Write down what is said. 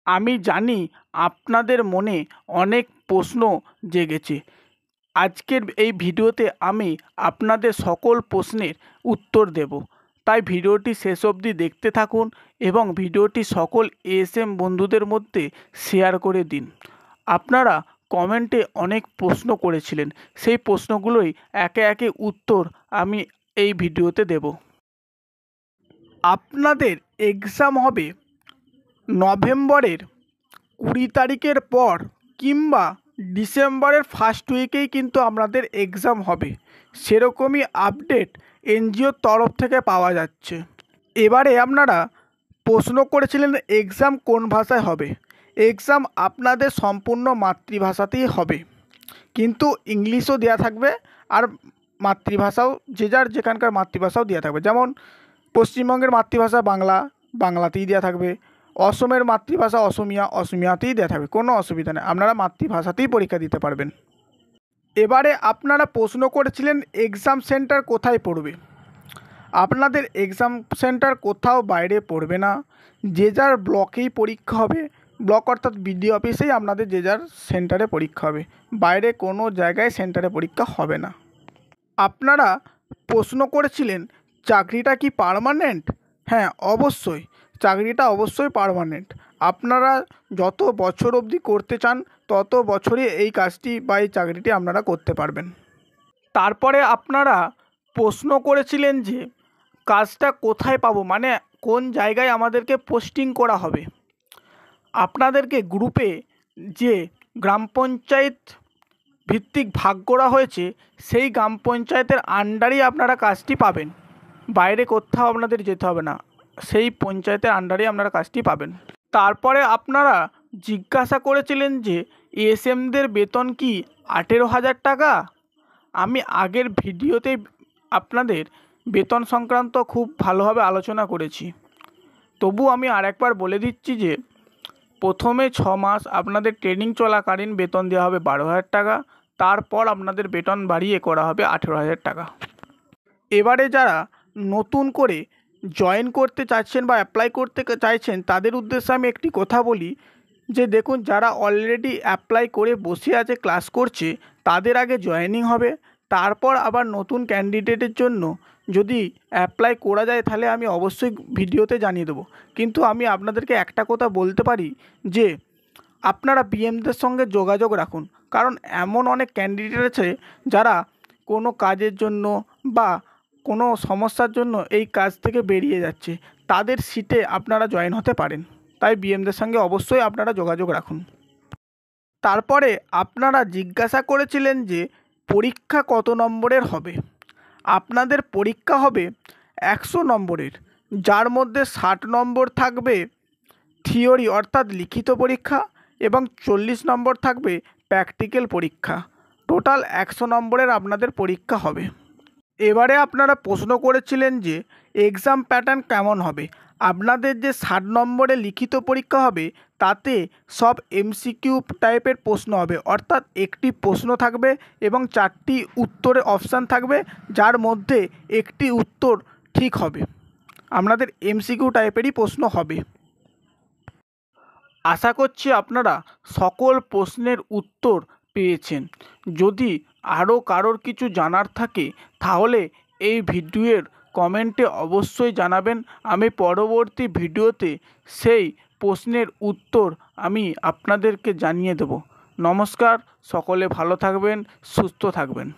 আমি জানি আপনাদের মনে অনেক প্রশ্ন জেগেছে। আজকের এই ভিডিওতে আমি আপনাদের সকল প্রশ্নের উত্তর দেব, তাই ভিডিওটি শেষ অবধি দেখতে থাকুন এবং ভিডিওটি সকল এএসএম বন্ধুদের মধ্যে শেয়ার করে দিন। আপনারা কমেন্টে অনেক প্রশ্ন করেছিলেন, সেই প্রশ্নগুলোই একে একে উত্তর আমি এই ভিডিওতে দেব। আপনাদের এক্সাম হবে নভেম্বরের 20 তারিখের পর কিংবা ডিসেম্বরের ফার্স্ট উইকেই কিন্তু আপনাদের এক্সাম হবে, সেরকমই আপডেট এনজিওর তরফ থেকে পাওয়া যাচ্ছে। এবারে আপনারা প্রশ্ন করেছিলেন এক্সাম কোন ভাষায় হবে। এক্সাম আপনাদের সম্পূর্ণ মাতৃভাষাতেই হবে, কিন্তু ইংলিশও দেওয়া থাকবে আর মাতৃভাষাও যে যার যেখানকার মাতৃভাষাও দেওয়া থাকবে। যেমন পশ্চিমবঙ্গের মাতৃভাষা বাংলা, বাংলাতেই দেওয়া থাকবে। অসমের মাতৃভাষা অসমিয়া, অসমিয়াতেই দেওয়া থাকবে, কোনো অসুবিধা নেই, আপনারা মাতৃভাষাতেই পরীক্ষা দিতে পারবেন। এবারে আপনারা প্রশ্ন করেছিলেন এক্সাম সেন্টার কোথায় পড়বে। আপনাদের এক্সাম সেন্টার কোথাও বাইরে পড়বে না, যে যার ব্লকেই পরীক্ষা হবে। ব্লক অর্থাৎ বিডিও অফিসেই আপনাদের যে যার সেন্টারে পরীক্ষা হবে, বাইরে কোনো জায়গায় সেন্টারে পরীক্ষা হবে না। আপনারা প্রশ্ন করেছিলেন চাকরিটা কি পার্মানেন্ট। হ্যাঁ, অবশ্যই চাকরিটা অবশ্যই পার্মানেন্ট। আপনারা যত বছর অবধি করতে চান তত বছরই এই কাজটি বা এই চাকরিটি আপনারা করতে পারবেন। তারপরে আপনারা প্রশ্ন করেছিলেন যে কাজটা কোথায় পাবো, মানে কোন জায়গায় আমাদেরকে পোস্টিং করা হবে। আপনাদেরকে গ্রুপে যে গ্রাম পঞ্চায়েত ভিত্তিক ভাগ করা হয়েছে, সেই গ্রাম পঞ্চায়েতের আন্ডারেই আপনারা কাজটি পাবেন, বাইরে কোথাও আপনাদের যেতে হবে না, সেই পঞ্চায়েতের আন্ডারেই আপনারা কাজটি পাবেন। তারপরে আপনারা জিজ্ঞাসা করেছিলেন যে এএসএমদের বেতন কি 18,000 টাকা। আমি আগের ভিডিওতে আপনাদের বেতন সংক্রান্ত খুব ভালোভাবে আলোচনা করেছি, তবু আমি আরেকবার বলে দিচ্ছি যে প্রথমে 6 মাস আপনাদের ট্রেনিং চলাকালীন বেতন দেওয়া হবে 12,000 টাকা, তারপর আপনাদের বেতন বাড়িয়ে করা হবে 18,000 টাকা। এবারে যারা নতুন করে জয়েন করতে চাচ্ছেন বা অ্যাপ্লাই করতে চাইছেন, তাদের উদ্দেশ্যে আমি একটি কথা বলি যে দেখুন, যারা অলরেডি অ্যাপ্লাই করে বসে আছে ক্লাস করছে, তাদের আগে জয়েনিং হবে, তারপর আবার নতুন ক্যান্ডিডেটের জন্য যদি অ্যাপ্লাই করা যায় তাহলে আমি অবশ্যই ভিডিওতে জানিয়ে দেবো। কিন্তু আমি আপনাদেরকে একটা কথা বলতে পারি যে আপনারা বিএমদের সঙ্গে যোগাযোগ রাখুন, কারণ এমন অনেক ক্যান্ডিডেট আছে যারা কোনো কাজের জন্য বা কোনো সমস্যার জন্য এই কাজ থেকে বেরিয়ে যাচ্ছে, তাদের সিটে আপনারা জয়েন হতে পারেন। তাই বিএমদের সঙ্গে অবশ্যই আপনারা যোগাযোগ রাখুন। তারপরে আপনারা জিজ্ঞাসা করেছিলেন যে পরীক্ষা কত নম্বরের হবে। আপনাদের পরীক্ষা হবে 100 নম্বরের, যার মধ্যে 60 নম্বর থাকবে থিওরি অর্থাৎ লিখিত পরীক্ষা এবং 40 নম্বর থাকবে প্র্যাকটিক্যাল পরীক্ষা। টোটাল 100 নম্বরের আপনাদের পরীক্ষা হবে। এবারে আপনারা প্রশ্ন করেছিলেন যে এক্সাম প্যাটার্ন কেমন হবে। আপনাদের যে 60 নম্বরের লিখিত পরীক্ষা হবে, তাতে সব এমসিকিউ টাইপের প্রশ্ন হবে, অর্থাৎ একটি প্রশ্ন থাকবে এবং 4টি উত্তরের অপশান থাকবে, যার মধ্যে একটি উত্তর ঠিক হবে। আপনাদের এমসিকিউ টাইপেরই প্রশ্ন হবে। আশা করছি আপনারা সকল প্রশ্নের উত্তর পেয়েছেন। যদি আরও কারোর কিছু জানার থাকে তাহলে এই ভিডিওর কমেন্টে অবশ্যই জানাবেন। আমি পরবর্তী ভিডিওতে সেই প্রশ্নের উত্তর আমি আপনাদেরকে জানিয়ে দেব। নমস্কার, সকলে ভালো থাকবেন, সুস্থ থাকবেন।